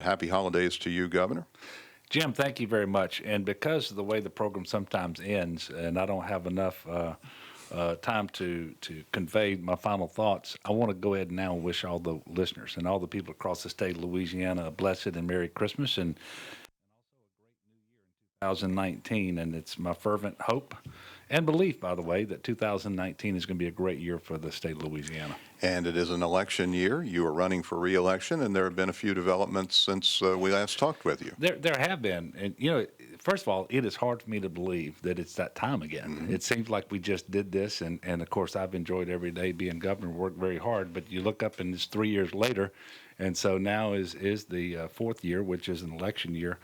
Happy holidays to you, Governor. Jim, thank you very much. And because of the way the program sometimes ends, and I don't have enough time to convey my final thoughts, I want to go ahead and now wish all the listeners and all the people across the state of Louisiana a blessed and Merry Christmas and 2019. And it's my fervent hope and belief, by the way, that 2019 is going to be a great year for the state of Louisiana. And it is an election year. You are running for re-election, and there have been a few developments since we last talked with you. There have been. And, first of all, it is hard for me to believe that it's that time again. Mm-hmm. It seems like we just did this. And of course, I've enjoyed every day being governor, worked very hard. But you look up and it's 3 years later. And so now is the fourth year, which is an election year.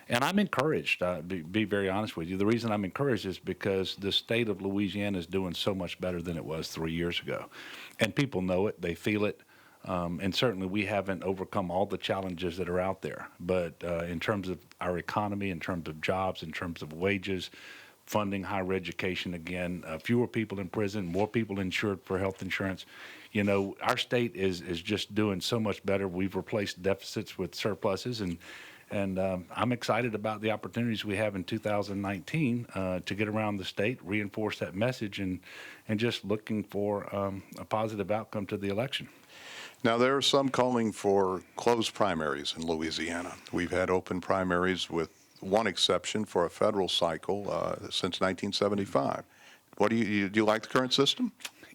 And I'm encouraged, be very honest with you. The reason I'm encouraged is because the state of Louisiana is doing so much better than it was 3 years ago. And people know it, they feel it. And certainly we haven't overcome all the challenges that are out there. But in terms of our economy, in terms of jobs, in terms of wages, funding higher education again, fewer people in prison, more people insured for health insurance. Our state is just doing so much better. We've replaced deficits with surpluses, and I'm excited about the opportunities we have in 2019 to get around the state, reinforce that message, and just looking for a positive outcome to the election. Now, there are some calling for closed primaries in Louisiana. We've had open primaries with one exception for a federal cycle since 1975. Do you like the current system?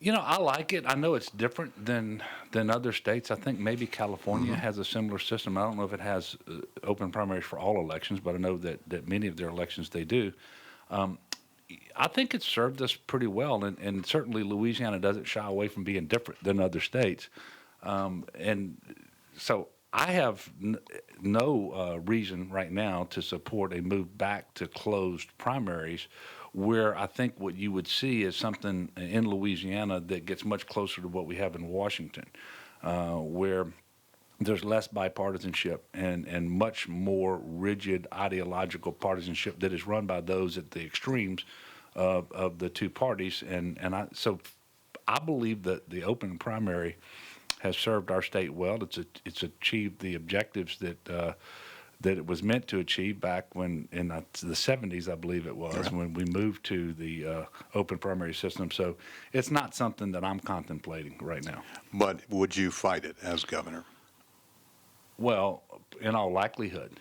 I like it. I know it's different than other states. I think maybe California Mm-hmm. has a similar system. I don't know if it has open primaries for all elections, but I know that many of their elections they do. I think it's served us pretty well, and certainly Louisiana doesn't shy away from being different than other states. And so I have no reason right now to support a move back to closed primaries, where I think what you would see is something in Louisiana that gets much closer to what we have in Washington, where there's less bipartisanship and much more rigid ideological partisanship that is run by those at the extremes of the two parties. So I believe that the open primary has served our state well. It's achieved the objectives that it was meant to achieve back when in the 70s, I believe it was, right, when we moved to the open primary system. So it's not something that I'm contemplating right now. But would you fight it as governor? Well, in all likelihood,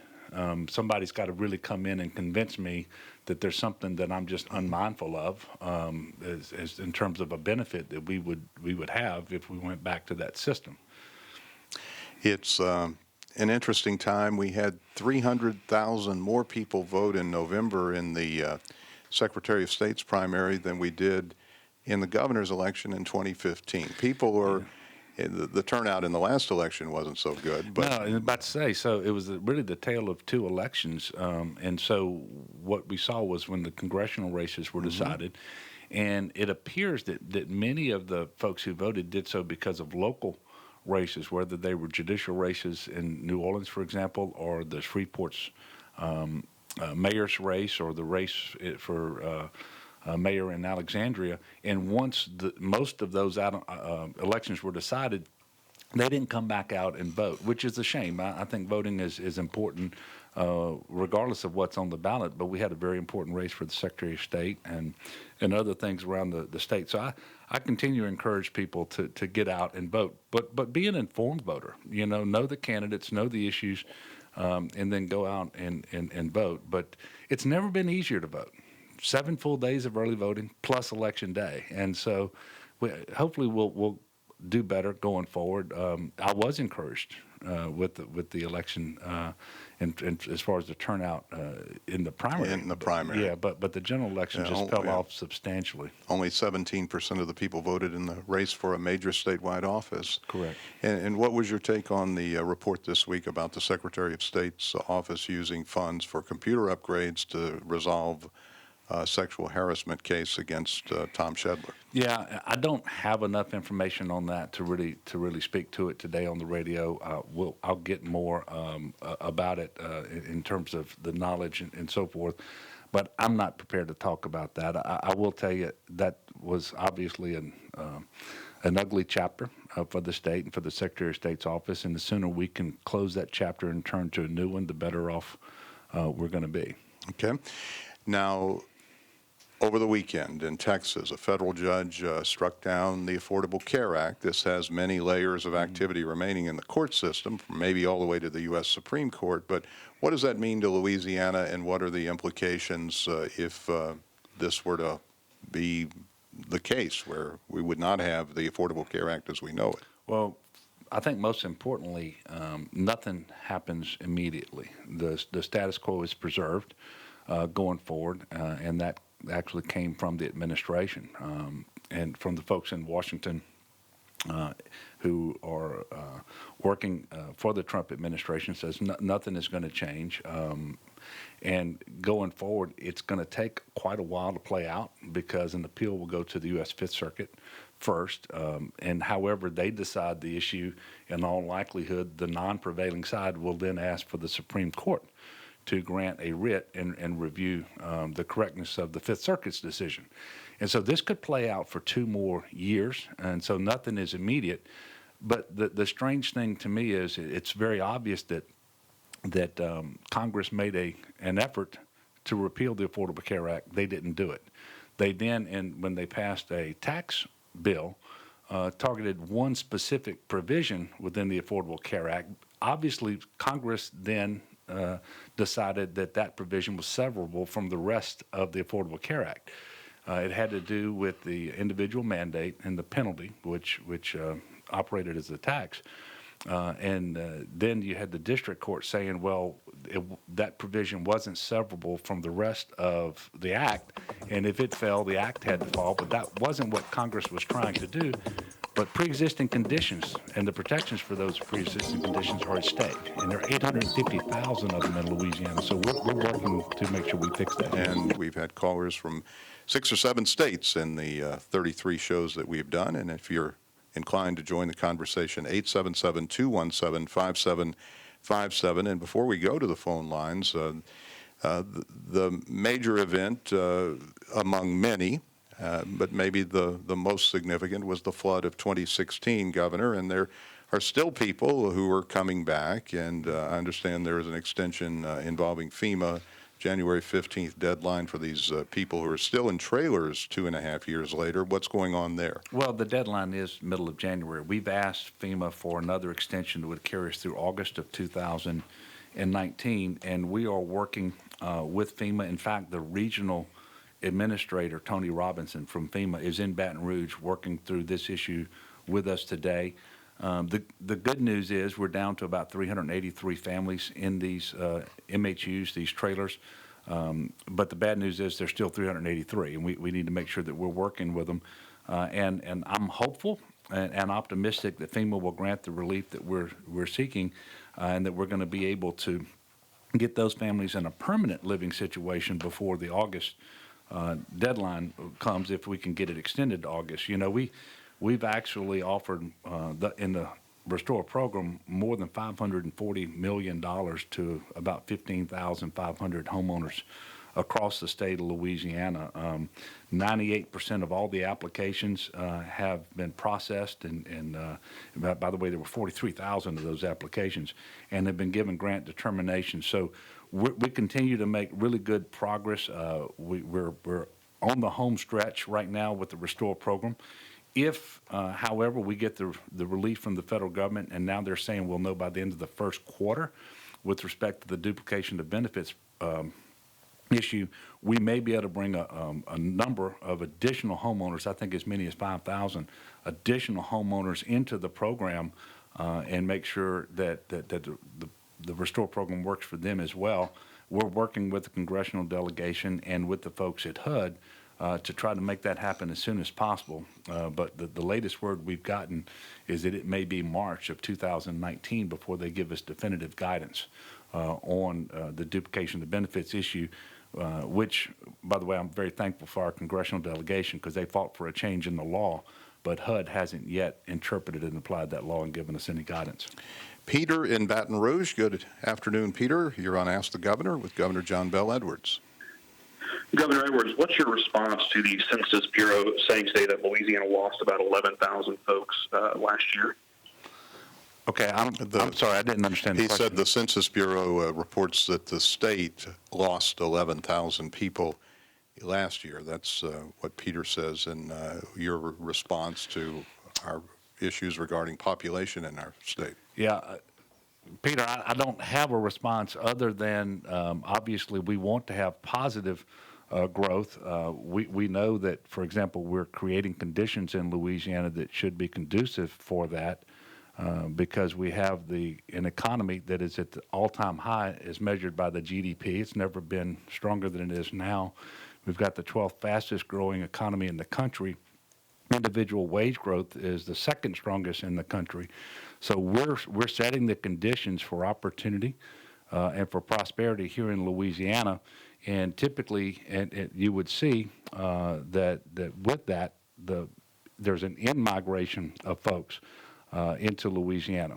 somebody's got to really come in and convince me that there's something that I'm just unmindful of, as in terms of a benefit that we would have if we went back to that system. It's an interesting time. We had 300,000 more people vote in November in the Secretary of State's primary than we did in the governor's election in 2015. People were, the turnout in the last election wasn't so good. But no, I was about to say, so it was really the tale of two elections. And so what we saw was when the congressional races were decided, and it appears that many of the folks who voted did so because of local races, whether they were judicial races in New Orleans, for example, or the Shreveport's mayor's race, or the race for mayor in Alexandria. And once most of those elections were decided, they didn't come back out and vote, which is a shame. I think voting is important regardless of what's on the ballot, but we had a very important race for the Secretary of State and other things around the state. So I continue to encourage people to get out and vote, but be an informed voter. Know the candidates, know the issues, and then go out and vote. But it's never been easier to vote. 7 full days of early voting plus election day, and so hopefully we'll do better going forward. I was encouraged with the election, and as far as the turnout in the primary. In the primary. Yeah, but the general election just fell off substantially. Only 17% of the people voted in the race for a major statewide office. Correct. And what was your take on the report this week about the Secretary of State's office using funds for computer upgrades to resolve sexual harassment case against Tom Shedler? Yeah, I don't have enough information on that to really speak to it today on the radio. I'll get more about it in terms of the knowledge and so forth, but I'm not prepared to talk about that. I will tell you that was obviously an ugly chapter for the state and for the Secretary of State's office. And the sooner we can close that chapter and turn to a new one, the better off we're going to be. Okay. Now, over the weekend in Texas, a federal judge struck down the Affordable Care Act. This has many layers of activity remaining in the court system, maybe all the way to the U.S. Supreme Court. But what does that mean to Louisiana, and what are the implications if this were to be the case where we would not have the Affordable Care Act as we know it? Well, I think most importantly, nothing happens immediately. The status quo is preserved going forward, and that actually came from the administration and from the folks in Washington who are working for the Trump administration. Says nothing is going to change. And going forward, it's going to take quite a while to play out because an appeal will go to the U.S. Fifth Circuit first. And however they decide the issue, in all likelihood, the non-prevailing side will then ask for the Supreme Court to grant a writ and review the correctness of the Fifth Circuit's decision. And so this could play out for 2 more years, and so nothing is immediate. But the strange thing to me is it's very obvious that Congress made an effort to repeal the Affordable Care Act. They didn't do it. They then, when they passed a tax bill, targeted one specific provision within the Affordable Care Act. Obviously, Congress then decided that provision was severable from the rest of the Affordable Care Act. It had to do with the individual mandate and the penalty, which operated as a tax. And then you had the district court saying, well, that provision wasn't severable from the rest of the act, and if it fell, the act had to fall. But that wasn't what Congress was trying to do. But pre-existing conditions and the protections for those pre-existing conditions are at stake, and there are 850,000 of them in Louisiana. So we're working to make sure we fix that. And we've had callers from 6 or 7 states in the 33 shows that we've done. And if you're inclined to join the conversation, 877-217-5757. And before we go to the phone lines, the major event among many, but maybe the most significant, was the flood of 2016, Governor. And there are still people who are coming back, and I understand there is an extension involving FEMA, January 15th deadline for these people who are still in trailers 2.5 years later. What's going on there? Well, the deadline is middle of January. We've asked FEMA for another extension that would carry us through August of 2019, and we are working with FEMA. In fact, the regional administrator, Tony Robinson from FEMA, is in Baton Rouge working through this issue with us today. The good news is we're down to about 383 families in these MHUs, these trailers. But the bad news is there's still 383, and we need to make sure that we're working with them. And I'm hopeful and optimistic that FEMA will grant the relief that we're seeking, and that we're going to be able to get those families in a permanent living situation before the August deadline comes, if we can get it extended to August. You know, we've actually offered in the Restore program more than $540 million to about 15,500 homeowners across the state of Louisiana. 98% of all the applications have been processed, and by the way, there were 43,000 of those applications, and have been given grant determination. So we continue to make really good progress. We're on the home stretch right now with the Restore program. If, however, we get the relief from the federal government, and now they're saying we'll know by the end of the first quarter with respect to the duplication of benefits issue, we may be able to bring a number of additional homeowners, I think as many as 5,000 additional homeowners into the program, and make sure that the Restore program works for them as well. We're working with the congressional delegation and with the folks at HUD to try to make that happen as soon as possible. But the latest word we've gotten is that it may be March of 2019 before they give us definitive guidance on the duplication of benefits issue, which, by the way, I'm very thankful for our congressional delegation, because they fought for a change in the law, but HUD hasn't yet interpreted and applied that law and given us any guidance. Peter in Baton Rouge. Good afternoon, Peter. You're on Ask the Governor with Governor John Bell Edwards. Governor Edwards, what's your response to the Census Bureau saying today that Louisiana lost about 11,000 folks last year? Okay, I'm sorry, I didn't understand the He question. said the Census Bureau reports that the state lost 11,000 people last year. That's what Peter says in your response to our issues regarding population in our state. Yeah, Peter, I don't have a response other than obviously we want to have positive growth. We know that, for example, we're creating conditions in Louisiana that should be conducive for that because we have an economy that is at the all-time high as measured by the GDP. It's never been stronger than it is now. We've got the 12th fastest growing economy in the country. Individual wage growth is the second strongest in the country. So we're setting the conditions for opportunity and for prosperity here in Louisiana. And typically, and you would see that with that, there's an in-migration of folks into Louisiana.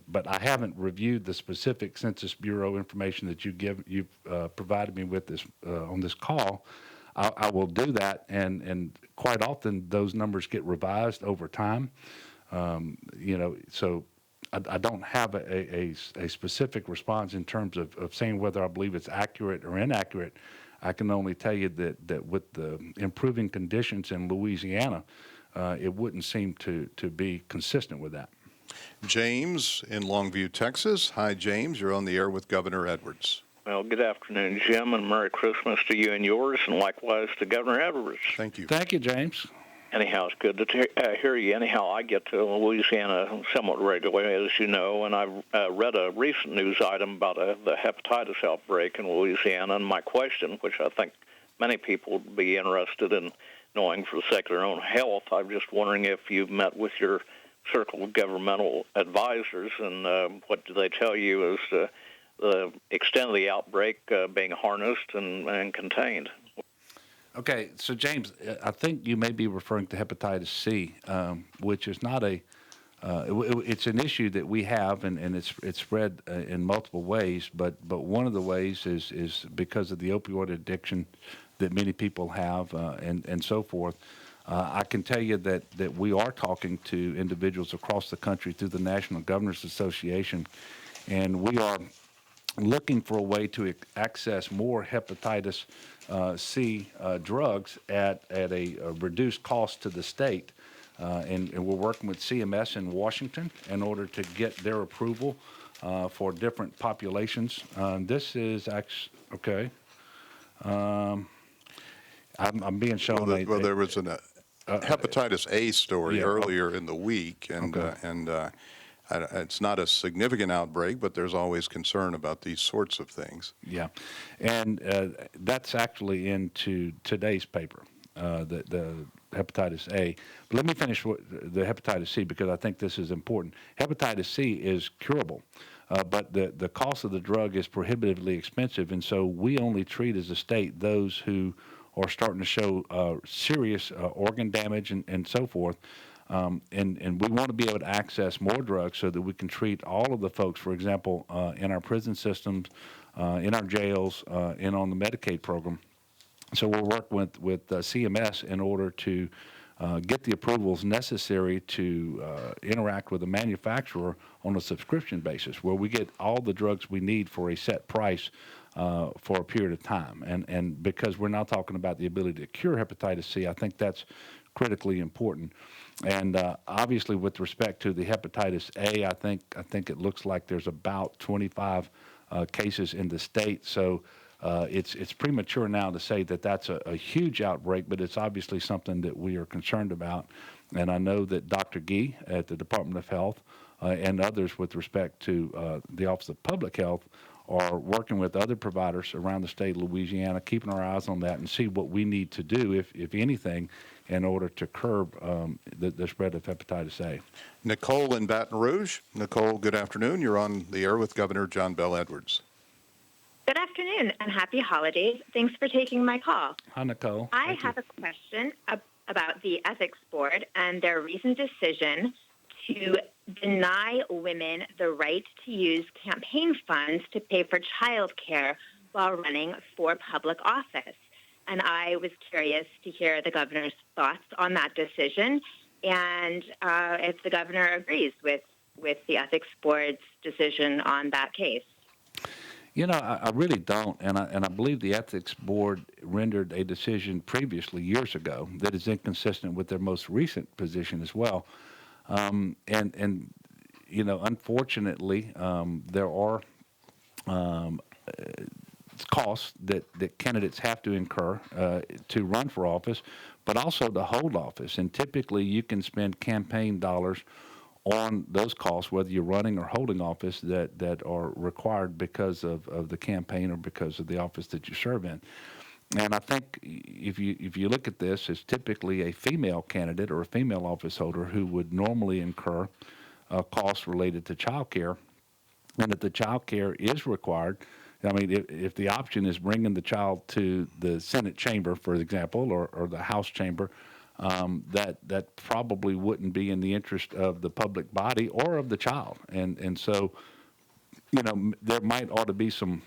But I haven't reviewed the specific Census Bureau information that you've provided me with this on this call. I will do that, and quite often those numbers get revised over time. So I don't have a specific response in terms of saying whether I believe it's accurate or inaccurate. I can only tell you that with the improving conditions in Louisiana, it wouldn't seem to be consistent with that. James in Longview, Texas. Hi, James. You're on the air with Governor Edwards. Well, good afternoon, Jim, and Merry Christmas to you and yours, and likewise to Governor Edwards. Thank you. Thank you, James. Anyhow, it's good to hear you. Anyhow, I get to Louisiana somewhat regularly, as you know, and I've read a recent news item about the hepatitis outbreak in Louisiana, and my question, which I think many people would be interested in knowing for the sake of their own health, I'm just wondering if you've met with your circle of governmental advisors, and what do they tell you is the extent of the outbreak being harnessed and contained. Okay, so James, I think you may be referring to hepatitis C, which is not it's an issue that we have, and it's spread in multiple ways. But one of the ways is because of the opioid addiction that many people have, and so forth. I can tell you that we are talking to individuals across the country through the National Governors Association, and we are looking for a way to access more hepatitis C drugs at a reduced cost to the state. And we're working with CMS in Washington in order to get their approval for different populations. This is actually, okay. I'm being shown Well, there was a hepatitis A story earlier in the week, and it's not a significant outbreak, but there's always concern about these sorts of things. Yeah, and that's actually into today's paper, the hepatitis A. But let me finish with the hepatitis C because I think this is important. Hepatitis C is curable, but the cost of the drug is prohibitively expensive, and so we only treat as a state those who are starting to show serious organ damage and so forth. And we want to be able to access more drugs so that we can treat all of the folks, for example, in our prison systems, in our jails, and on the Medicaid program. So we'll work with CMS in order to get the approvals necessary to interact with the manufacturer on a subscription basis, where we get all the drugs we need for a set price for a period of time. And because we're now talking about the ability to cure hepatitis C, I think that's critically important. And obviously, with respect to the hepatitis A, I think it looks like there's about 25 cases in the state. So it's premature now to say that that's a huge outbreak, but it's obviously something that we are concerned about. And I know that Dr. Gee at the Department of Health and others with respect to the Office of Public Health are working with other providers around the state of Louisiana, keeping our eyes on that and see what we need to do, if anything, in order to curb the spread of hepatitis A. Nicole in Baton Rouge. Nicole, good afternoon. You're on the air with Governor John Bell Edwards. Good afternoon and happy holidays. Thanks for taking my call. Hi, Nicole. I have a question about the Ethics Board and their recent decision to deny women the right to use campaign funds to pay for child care while running for public office. And I was curious to hear the governor's thoughts on that decision and if the governor agrees with the ethics board's decision on that case. You know, I really don't, and I believe the ethics board rendered a decision previously years ago that is inconsistent with their most recent position as well. And you know, unfortunately, there are costs that candidates have to incur to run for office, but also to hold office. And typically, you can spend campaign dollars on those costs, whether you're running or holding office, that are required because of the campaign or because of the office that you serve in. And I think if you look at this, it's typically a female candidate or a female office holder who would normally incur costs related to child care. And if the child care is required, I mean, if the option is bringing the child to the Senate chamber, for example, or the House chamber, that probably wouldn't be in the interest of the public body or of the child. And so, you know, there might ought to be some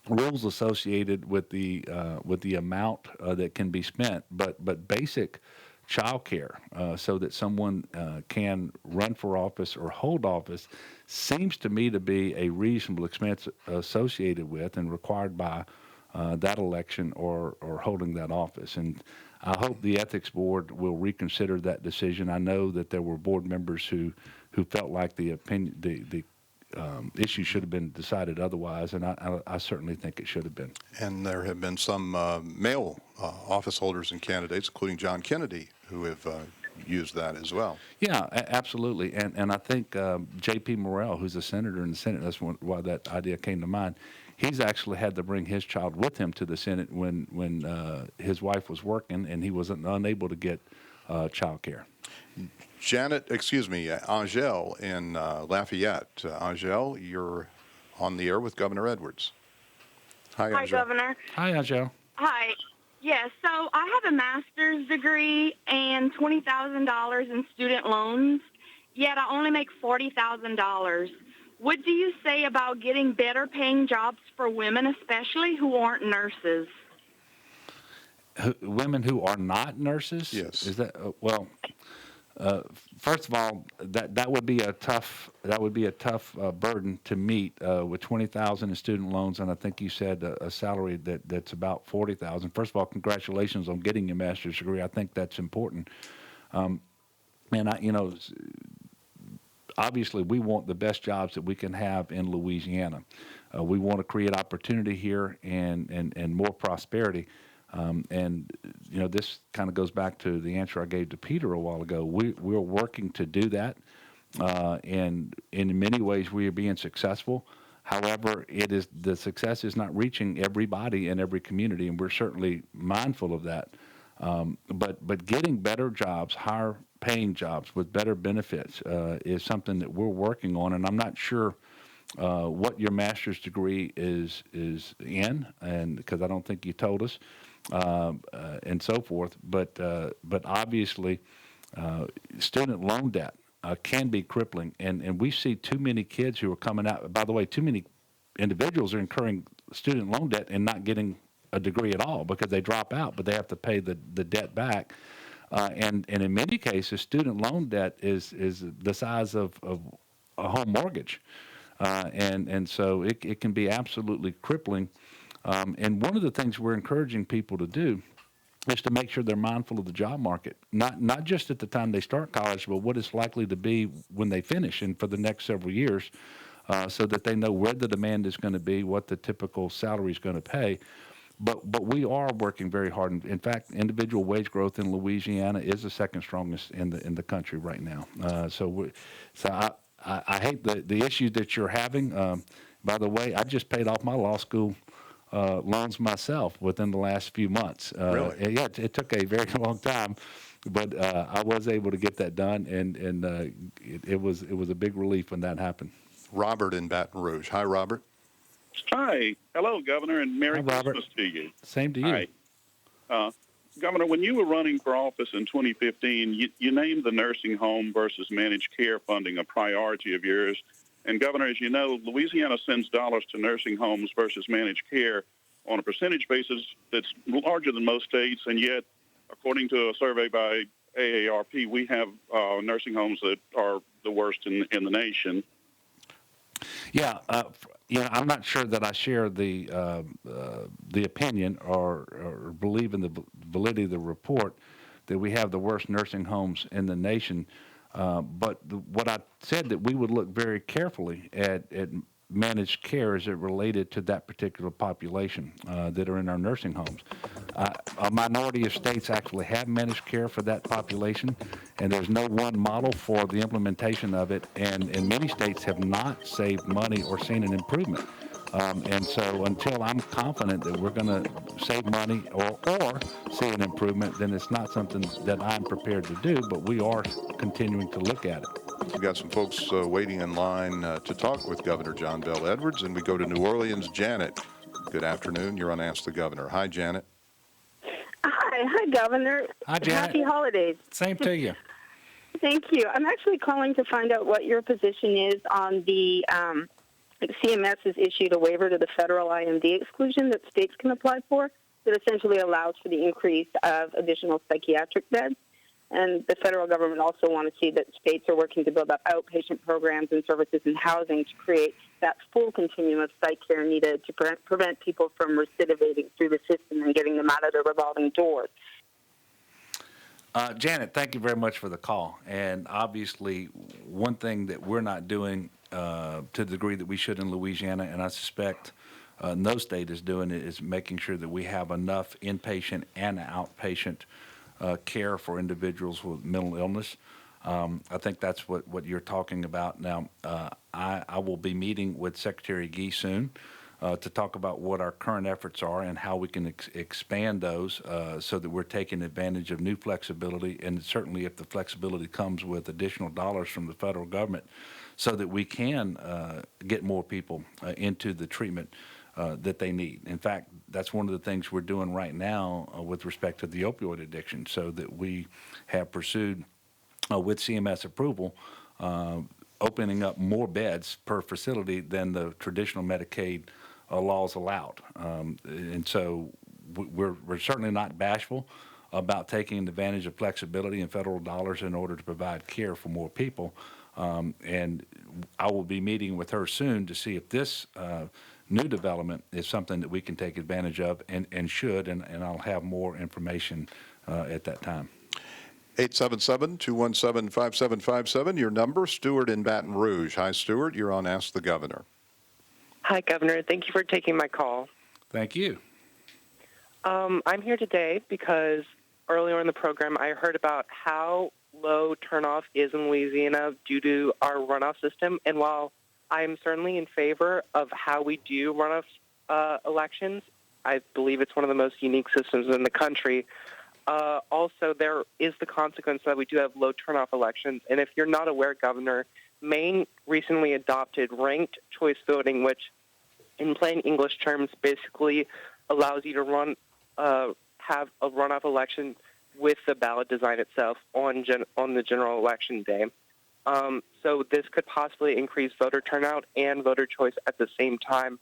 rules associated with the amount that can be spent, but basic child care so that someone can run for office or hold office seems to me to be a reasonable expense associated with and required by that election or holding that office. And I hope the ethics board will reconsider that decision. I know that there were board members who felt like the issue should have been decided otherwise, and I certainly think it should have been. And there have been some male office holders and candidates, including John Kennedy, who have used that as well. Yeah, absolutely. And I think J.P. Morrell, who's a senator in the Senate, that's why that idea came to mind. He's actually had to bring his child with him to the Senate when his wife was working and he was unable to get child care. Angel in Lafayette. Angel, you're on the air with Governor Edwards. Hi, Angel. Hi, Governor. Hi, Angel. Hi. Yes, so I have a master's degree and $20,000 in student loans, yet I only make $40,000. What do you say about getting better paying jobs for women, especially who aren't nurses? Women who are not nurses? Yes. Is that well? First of all, that would be a tough burden to meet with $20,000 in student loans, and I think you said a salary that's about $40,000. First of all, congratulations on getting your master's degree. I think that's important. And obviously, we want the best jobs that we can have in Louisiana. We want to create opportunity here and more prosperity. And this kind of goes back to the answer I gave to Peter a while ago. We're working to do that, and in many ways we are being successful. However, the success is not reaching everybody in every community, and we're certainly mindful of that. But getting better jobs, higher paying jobs with better benefits is something that we're working on, and I'm not sure what your master's degree is in, and because I don't think you told us. And so forth, but obviously, student loan debt can be crippling, and we see too many kids who are coming out. By the way, too many individuals are incurring student loan debt and not getting a degree at all because they drop out, but they have to pay the debt back. And in many cases, student loan debt is the size of a home mortgage, and so it can be absolutely crippling. And one of the things we're encouraging people to do is to make sure they're mindful of the job market, not just at the time they start college, but what it's likely to be when they finish and for the next several years, so that they know where the demand is going to be, what the typical salary is going to pay. But we are working very hard. In fact, individual wage growth in Louisiana is the second strongest in the country right now. So I hate the issue that you're having. By the way, I just paid off my law school loans myself within the last few months. Really? Yeah, it took a very long time, but I was able to get that done, and it was a big relief when that happened. Robert in Baton Rouge. Hi, Robert. Hi. Hello, Governor, and Merry Hi, Robert. Christmas to you. Same to you. Hi. Governor, when you were running for office in 2015, you named the nursing home versus managed care funding a priority of yours. And, Governor, as you know, Louisiana sends dollars to nursing homes versus managed care on a percentage basis that's larger than most states, and yet, according to a survey by AARP, we have nursing homes that are the worst in the nation. Yeah, I'm not sure that I share the opinion or believe in the validity of the report that we have the worst nursing homes in the nation. But what I said that we would look very carefully at managed care as it related to that particular population that are in our nursing homes. A minority of states actually have managed care for that population, and there's no one model for the implementation of it, and many states have not saved money or seen an improvement. And so until I'm confident that we're going to save money or see an improvement, then it's not something that I'm prepared to do, but we are continuing to look at it. We've got some folks waiting in line to talk with Governor John Bel Edwards, and we go to New Orleans. Janet, good afternoon. You're on Ask the Governor. Hi, Janet. Hi, Governor. Hi, Janet. Happy holidays. Same to you. Thank you. I'm actually calling to find out what your position is on the CMS has issued a waiver to the federal IMD exclusion that states can apply for that essentially allows for the increase of additional psychiatric beds. And the federal government also want to see that states are working to build up outpatient programs and services and housing to create that full continuum of psych care needed to prevent people from recidivating through the system and getting them out of the revolving doors. Janet, thank you very much for the call. And obviously, one thing that we're not doing to the degree that we should in Louisiana, and I suspect no state is doing it, is making sure that we have enough inpatient and outpatient care for individuals with mental illness. I think that's what you're talking about. Now, I will be meeting with Secretary Gee soon to talk about what our current efforts are and how we can expand those so that we're taking advantage of new flexibility, and certainly if the flexibility comes with additional dollars from the federal government so that we can get more people into the treatment that they need. In fact, that's one of the things we're doing right now with respect to the opioid addiction, so that we have pursued, with CMS approval, opening up more beds per facility than the traditional Medicaid laws allowed. And so we're certainly not bashful about taking advantage of flexibility and federal dollars in order to provide care for more people. And I will be meeting with her soon to see if this new development is something that we can take advantage of and should, and I'll have more information at that time. 877-217-5757, your number. Stuart in Baton Rouge. Hi, Stuart. You're on Ask the Governor. Hi, Governor. Thank you for taking my call. Thank you. I'm here today because earlier in the program I heard about how low turnoff is in Louisiana due to our runoff system, and while I'm certainly in favor of how we do runoff elections, I believe it's one of the most unique systems in the country. Also, there is the consequence that we do have low turnoff elections. And if you're not aware, Governor, Maine recently adopted ranked choice voting, which in plain English terms basically allows you to have a runoff election with the ballot design itself on the general election day. So this could possibly increase voter turnout and voter choice at the same time.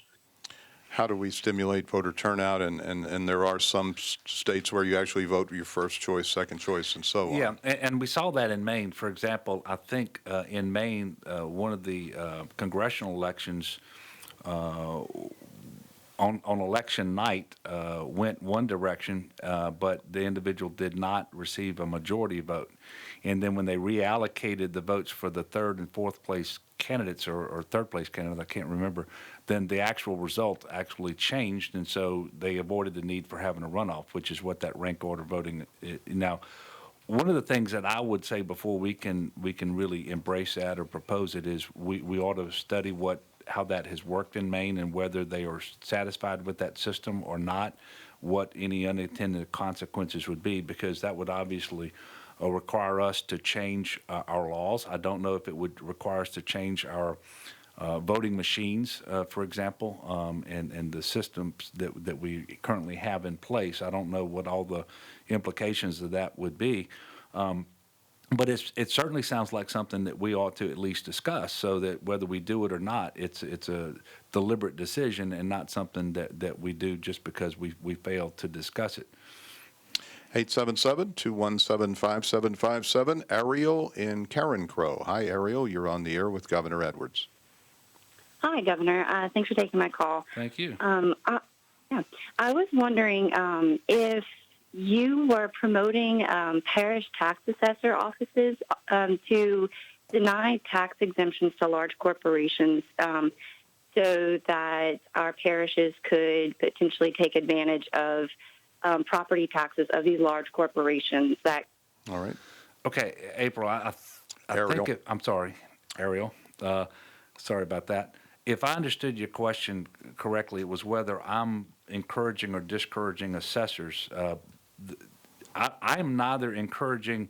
How do we stimulate voter turnout? And there are some states where you actually vote your first choice, second choice, and so on. Yeah, and we saw that in Maine. For example, I think in Maine, one of the congressional elections on election night went one direction, but the individual did not receive a majority vote. And then when they reallocated the votes for the third and fourth place candidates, or third place candidates, I can't remember, then the actual result actually changed, and so they avoided the need for having a runoff, which is what that rank order voting is. Now, one of the things that I would say before we can really embrace that or propose it is we ought to study how that has worked in Maine and whether they are satisfied with that system or not, what any unintended consequences would be, because that would obviously require us to change our laws. I don't know if it would require us to change our voting machines, for example, and the systems that we currently have in place. I don't know what all the implications of that would be. But it certainly sounds like something that we ought to at least discuss, so that whether we do it or not, it's a deliberate decision and not something that we do just because we failed to discuss it. 877-217-5757. Ariel in Karen Crow. Hi, Ariel. You're on the air with Governor Edwards. Hi, Governor. Thanks for taking my call. Thank you. I was wondering if you were promoting parish tax assessor offices to deny tax exemptions to large corporations so that our parishes could potentially take advantage of property taxes of these large corporations. All right. Okay, April, I Ariel. think I'm sorry, Ariel. Sorry about that. If I understood your question correctly, it was whether I'm encouraging or discouraging assessors. I am neither encouraging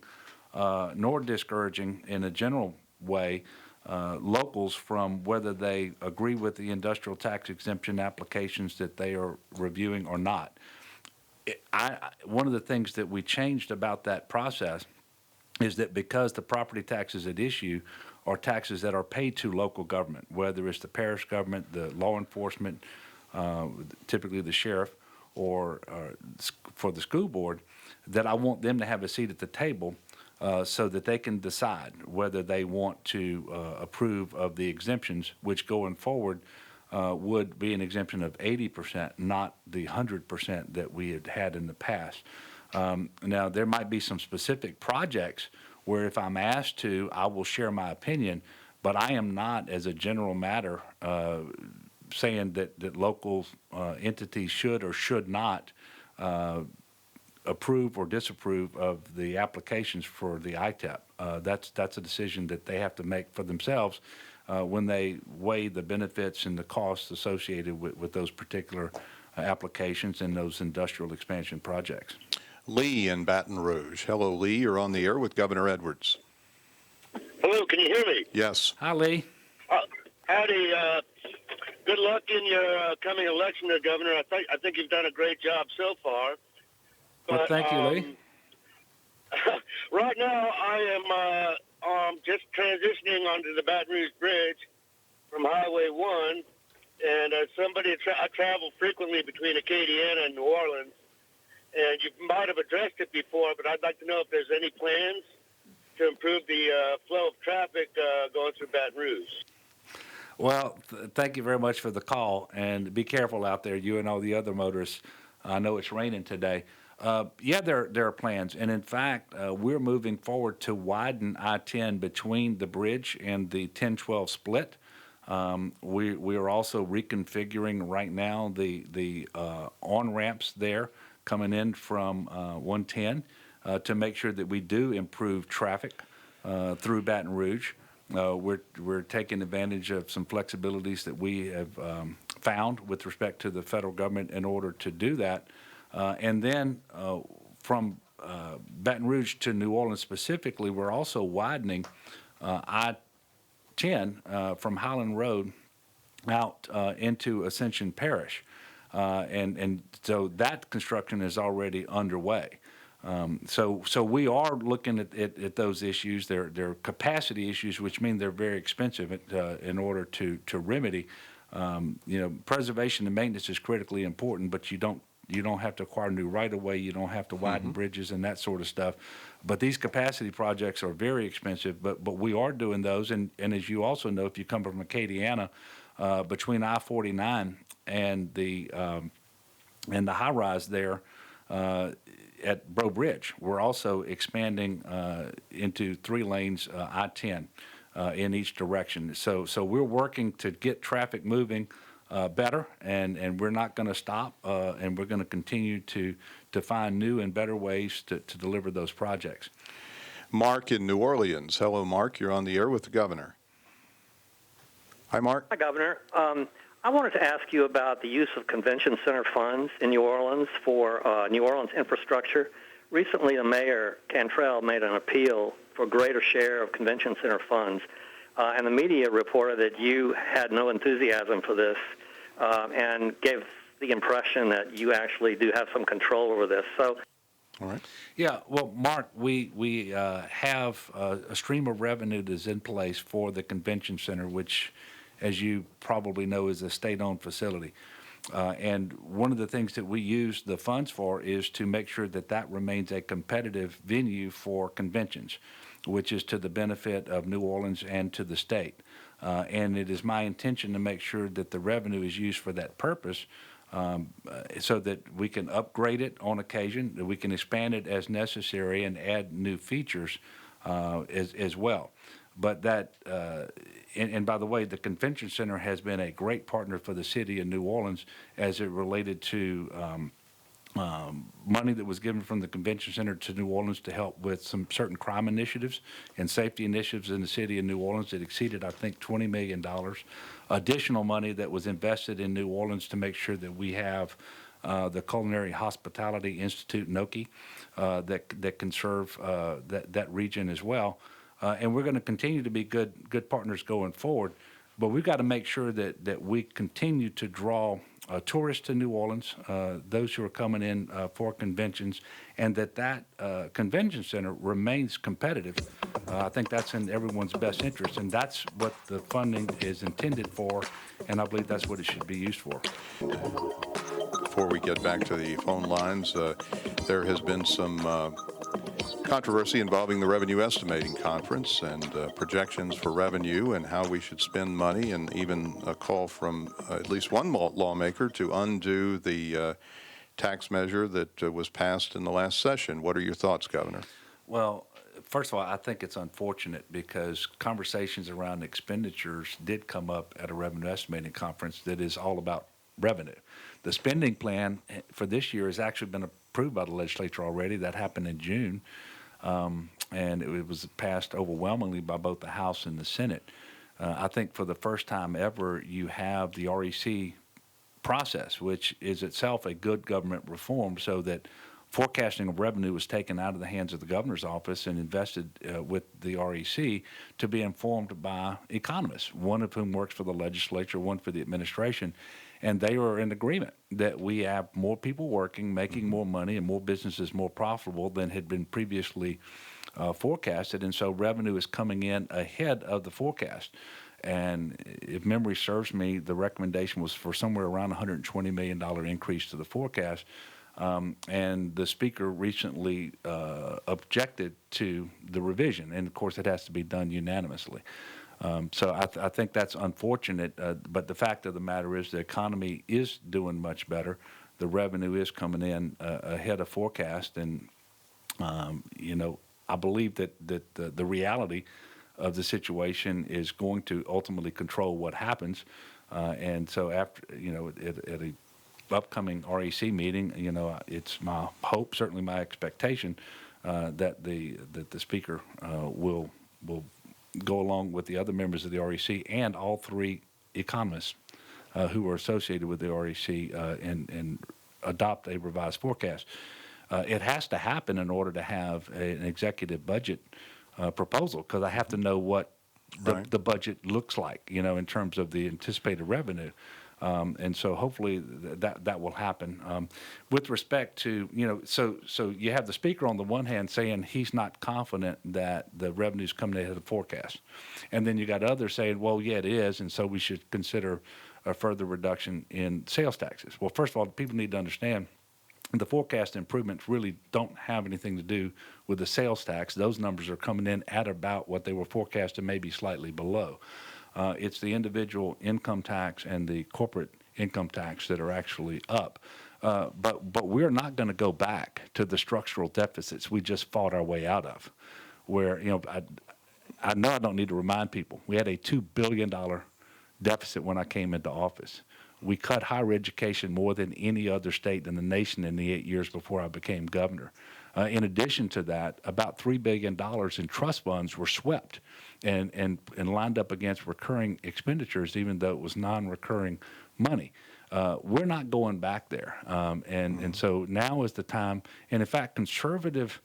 nor discouraging in a general way locals from whether they agree with the industrial tax exemption applications that they are reviewing or not. One of the things that we changed about that process is that because the property taxes at issue are taxes that are paid to local government, whether it's the parish government, the law enforcement, typically the sheriff, or for the school board, that I want them to have a seat at the table so that they can decide whether they want to approve of the exemptions, which going forward would be an exemption of 80%, not the 100% that we had had in the past. Now, there might be some specific projects where if I'm asked to, I will share my opinion, but I am not, as a general matter, saying that local entities should or should not approve or disapprove of the applications for the ITAP. That's a decision that they have to make for themselves when they weigh the benefits and the costs associated with those particular applications and those industrial expansion projects. Lee in Baton Rouge. Hello, Lee. You're on the air with Governor Edwards. Hello, can you hear me? Yes. Hi, Lee. Howdy. Good luck in your coming election, there, Governor. I think you've done a great job so far. Well, thank you, Lee. Right now, I am just transitioning onto the Baton Rouge Bridge from Highway 1, and I travel frequently between Acadiana and New Orleans, and you might have addressed it before, but I'd like to know if there's any plans to improve the flow of traffic going through Baton Rouge. Well, thank you very much for the call, and be careful out there, you and all the other motorists. I know it's raining today. Yeah, there are plans, and in fact, we're moving forward to widen I-10 between the bridge and the 10-12 split. We are also reconfiguring right now the on-ramps there coming in from 110 to make sure that we do improve traffic through Baton Rouge. We're taking advantage of some flexibilities that we have found with respect to the federal government in order to do that. And then from Baton Rouge to New Orleans specifically, we're also widening I-10 from Highland Road out into Ascension Parish. And so that construction is already underway. So we are looking at those issues. They're capacity issues, which mean they're very expensive in order to remedy. Preservation and maintenance is critically important, but you don't have to acquire new right-of-way. You don't have to widen bridges and that sort of stuff. But these capacity projects are very expensive, but we are doing those. And as you also know, if you come from Acadiana, between I-49 and the high-rise there at Bro Bridge, we're also expanding into 3 lanes I-10 in each direction. So we're working to get traffic moving better, and we're not going to stop, and we're going to continue to find new and better ways to deliver those projects. Mark in New Orleans. Hello, Mark. You're on the air with the governor. Hi, Mark. Hi, Governor. I wanted to ask you about the use of convention center funds in New Orleans for New Orleans infrastructure. Recently, the mayor, Cantrell, made an appeal for a greater share of convention center funds. And the media reported that you had no enthusiasm for this and gave the impression that you actually do have some control over this. So All right. Yeah, well, Mark, we have a stream of revenue that's in place for the convention center, which, as you probably know, is a state-owned facility. And one of the things that we use the funds for is to make sure that that remains a competitive venue for conventions, which is to the benefit of New Orleans and to the state. And it is my intention to make sure that the revenue is used for that purpose, so that we can upgrade it on occasion, that we can expand it as necessary and add new features as well. But that, and by the way, the convention center has been a great partner for the city of New Orleans as it related to money that was given from the convention center to New Orleans to help with some certain crime initiatives and safety initiatives in the city of New Orleans that exceeded, I think, $20 million. Additional money that was invested in New Orleans to make sure that we have the Culinary Hospitality Institute, NOKI, that can serve that region as well. And we're going to continue to be good partners going forward. But we've got to make sure that we continue to draw tourists to New Orleans, those who are coming in for conventions, and that convention center remains competitive. I think that's in everyone's best interest, and that's what the funding is intended for, and I believe that's what it should be used for. Before we get back to the phone lines, there has been some controversy involving the Revenue Estimating Conference and projections for revenue and how we should spend money, and even a call from at least one lawmaker to undo the tax measure that was passed in the last session. What are your thoughts, Governor? Well, first of all, I think it's unfortunate because conversations around expenditures did come up at a revenue estimating conference that is all about revenue. The spending plan for this year has actually been approved by the legislature already. That happened in June, and it was passed overwhelmingly by both the House and the Senate. I think for the first time ever, you have the REC process, which is itself a good government reform, so that forecasting of revenue was taken out of the hands of the governor's office and invested with the REC to be informed by economists, one of whom works for the legislature, one for the administration. And they are in agreement that we have more people working, making more money, and more businesses more profitable than had been previously forecasted. And so revenue is coming in ahead of the forecast. And if memory serves me, the recommendation was for somewhere around $120 million increase to the forecast. And the speaker recently objected to the revision. And, of course, it has to be done unanimously. So I think that's unfortunate, but the fact of the matter is the economy is doing much better. The revenue is coming in ahead of forecast, and I believe that the reality of the situation is going to ultimately control what happens. And so after at a upcoming REC meeting, it's my hope, certainly my expectation, that the speaker will go along with the other members of the REC and all three economists who are associated with the REC and adopt a revised forecast. It has to happen in order to have an executive budget proposal, because I have to know what the budget looks like, in terms of the anticipated revenue. And so hopefully that will happen. With respect to, so you have the speaker on the one hand saying he's not confident that the revenue's coming ahead of the forecast. And then you got others saying, well, yeah, it is, and so we should consider a further reduction in sales taxes. Well, first of all, people need to understand the forecast improvements really don't have anything to do with the sales tax. Those numbers are coming in at about what they were forecasted, maybe slightly below. It's the individual income tax and the corporate income tax that are actually up. But we're not going to go back to the structural deficits we just fought our way out of, where, I know I don't need to remind people, we had a $2 billion deficit when I came into office. We cut higher education more than any other state in the nation in the 8 years before I became governor. In addition to that, about $3 billion in trust funds were swept and lined up against recurring expenditures, even though it was non-recurring money. We're not going back there. And so now is the time. And in fact, conservative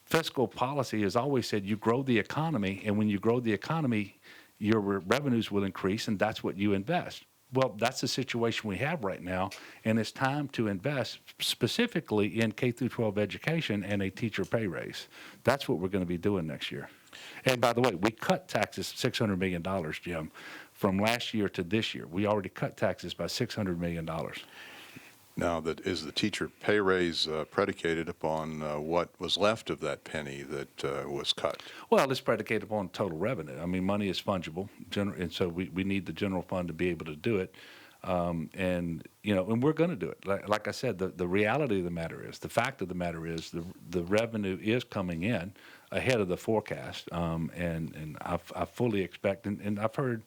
fiscal policy has always said you grow the economy, and when you grow the economy, your revenues will increase, and that's what you invest. Well, that's the situation we have right now, and it's time to invest specifically in K through 12 education and a teacher pay raise. That's what we're going to be doing next year. And by the way, we cut taxes $600 million, Jim, from last year to this year. We already cut taxes by $600 million. Now, is the teacher pay raise predicated upon what was left of that penny that was cut? Well, it's predicated upon total revenue. I mean, money is fungible, and so we need the general fund to be able to do it. And we're going to do it. Like I said, the reality of the matter is, the fact of the matter is, the revenue is coming in ahead of the forecast, and I fully expect, and I've heard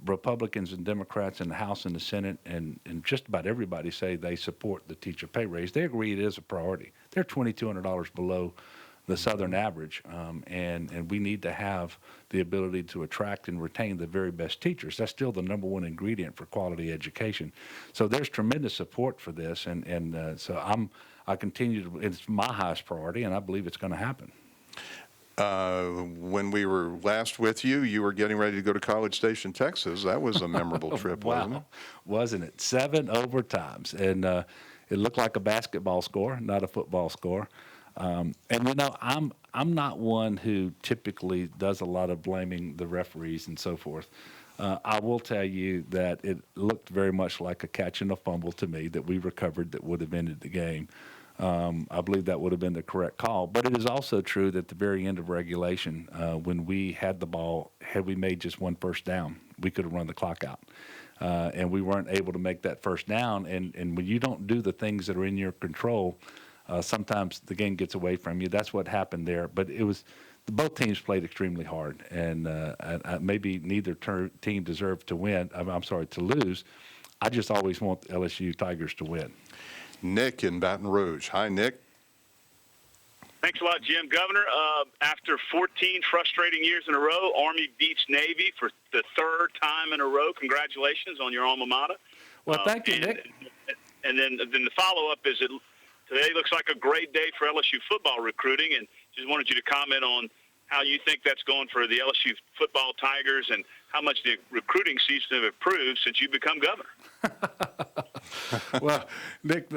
Republicans and Democrats in the House and the Senate and just about everybody say they support the teacher pay raise. They agree it is a priority. They're $2,200 below the Southern average, and we need to have the ability to attract and retain the very best teachers. That's still the number one ingredient for quality education. So there's tremendous support for this, and so I continue to. It's my highest priority, and I believe it's going to happen. When we were last with you, you were getting ready to go to College Station, Texas. That was a memorable trip, wasn't it? Wasn't it? 7 overtimes, and it looked like a basketball score, not a football score. And I'm not one who typically does a lot of blaming the referees and so forth. I will tell you that it looked very much like a catch and a fumble to me that we recovered that would have ended the game. I believe that would have been the correct call. But it is also true that at the very end of regulation, when we had the ball, had we made just one first down, we could have run the clock out. And we weren't able to make that first down. And when you don't do the things that are in your control, sometimes the game gets away from you. That's what happened there. But both teams played extremely hard. And maybe neither team deserved to win. To lose. I just always want the LSU Tigers to win. Nick in Baton Rouge. Hi, Nick. Thanks a lot, Jim. Governor, after 14 frustrating years in a row, Army beats Navy for the third time in a row. Congratulations on your alma mater. Well, thank you, Nick. And then the follow-up is that today looks like a great day for LSU football recruiting, and just wanted you to comment on how you think that's going for the LSU football Tigers and how much the recruiting season have improved since you've become governor. Well, Nick,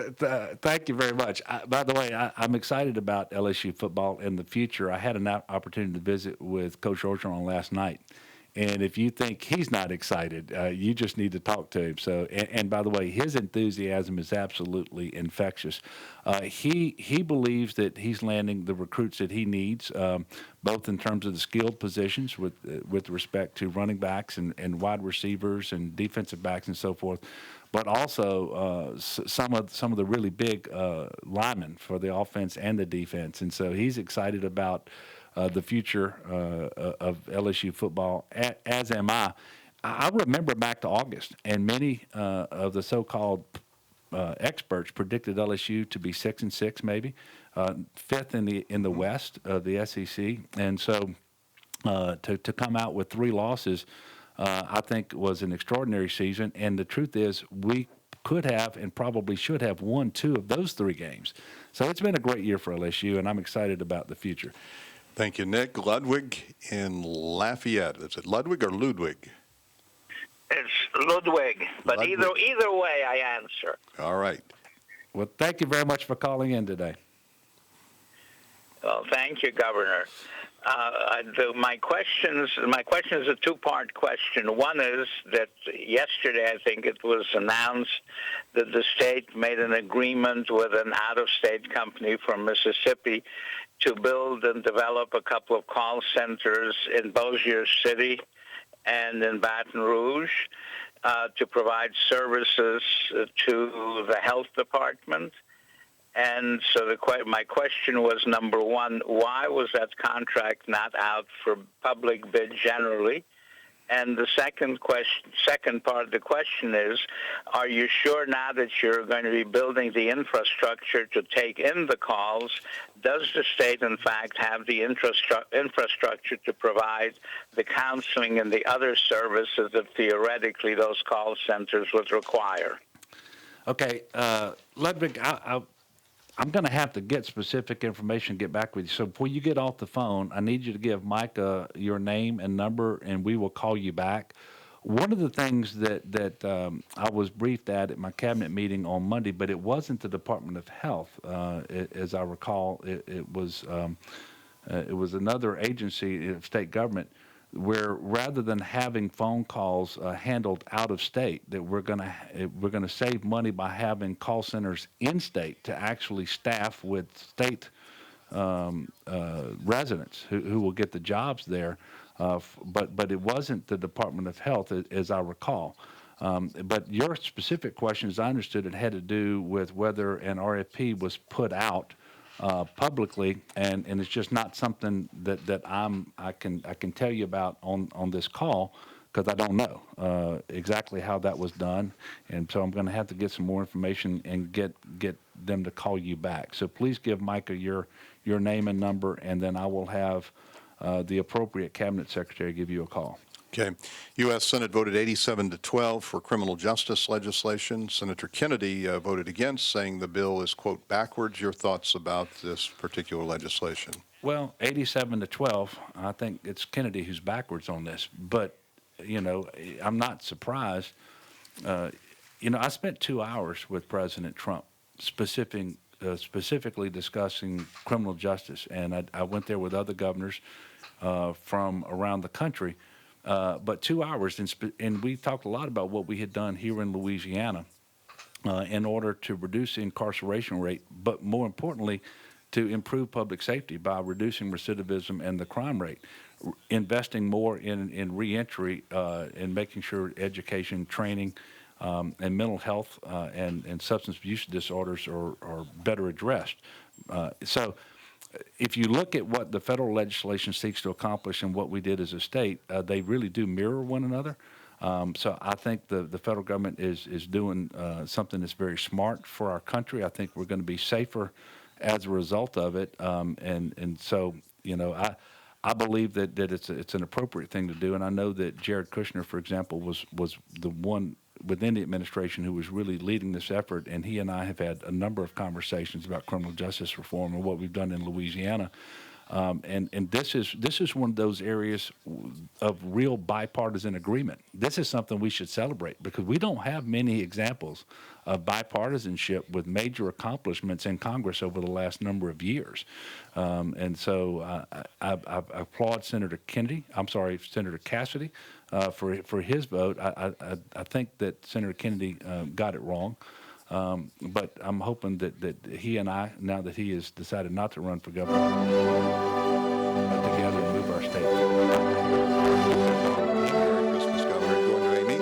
thank you very much. By the way, I'm excited about LSU football in the future. I had an opportunity to visit with Coach Orgeron last night. And if you think he's not excited, you just need to talk to him. So, and by the way, his enthusiasm is absolutely infectious. He believes that he's landing the recruits that he needs, both in terms of the skilled positions with respect to running backs and wide receivers and defensive backs and so forth, but also some of the really big linemen for the offense and the defense. And so he's excited about the future of LSU football, as am I. I remember back to August, and many of the so-called experts predicted LSU to be 6-6, maybe 5th in the West of the SEC, and so to come out with 3 losses, I think was an extraordinary season. And the truth is, we could have and probably should have won 2 of those 3 games. So it's been a great year for LSU, and I'm excited about the future. Thank you, Nick. Ludwig in Lafayette. Is it Ludwig or Ludwig? It's Ludwig, but Ludwig. Either way I answer. All right. Well, thank you very much for calling in today. Well, thank you, Governor. My question is a 2-part question. One is that yesterday, I think it was announced that the state made an agreement with an out-of-state company from Mississippi to build and develop a couple of call centers in Bossier City and in Baton Rouge to provide services to the health department. And so my question was, number one, why was that contract not out for public bid generally? And the second part of the question is, are you sure now that you're going to be building the infrastructure to take in the calls, does the state, in fact, have the infrastructure to provide the counseling and the other services that theoretically those call centers would require? Okay, Ludwig, I'm going to have to get specific information, get back with you. So before you get off the phone, I need you to give Micah your name and number, and we will call you back. One of the things that I was briefed at my cabinet meeting on Monday, but it wasn't the Department of Health, as I recall. It was another agency of state government, where rather than having phone calls handled out of state, that we're going to save money by having call centers in state to actually staff with state residents who will get the jobs there. But it wasn't the Department of Health, as I recall. But your specific question, as I understood it, had to do with whether an RFP was put out publicly, and it's just not something that I can tell you about on this call, because I don't know exactly how that was done, and so I'm going to have to get some more information and get them to call you back. So please give Micah your name and number, and then I will have the appropriate cabinet secretary give you a call. Okay. U.S. Senate voted 87-12 for criminal justice legislation. Senator Kennedy voted against, saying the bill is, quote, backwards. Your thoughts about this particular legislation? Well, 87-12, I think it's Kennedy who's backwards on this. But, I'm not surprised. I spent 2 hours with President Trump specifically discussing criminal justice, and I went there with other governors from around the country. But 2 hours, and we talked a lot about what we had done here in Louisiana in order to reduce the incarceration rate, but more importantly, to improve public safety by reducing recidivism and the crime rate, investing more in reentry and making sure education, training, and mental health and substance abuse disorders are better addressed. So if you look at what the federal legislation seeks to accomplish and what we did as a state, they really do mirror one another. So I think the federal government is doing something that's very smart for our country. I think we're going to be safer as a result of it. And so, I believe that it's an appropriate thing to do. And I know that Jared Kushner, for example, was the one within the administration who was really leading this effort, and he and I have had a number of conversations about criminal justice reform and what we've done in Louisiana. And this is one of those areas of real bipartisan agreement. This is something we should celebrate, because we don't have many examples of bipartisanship with major accomplishments in Congress over the last number of years. And so I applaud Senator Cassidy for his vote. I think that Senator Kennedy got it wrong. But I'm hoping that he and I, now that he has decided not to run for governor, together and move our state forward. Merry Christmas, Governor. Are you going to Amy?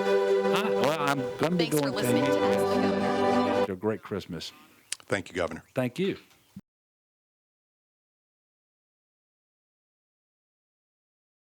Well, I'm going to be going to Amy. A great Christmas. Thank you, Governor. Thank you.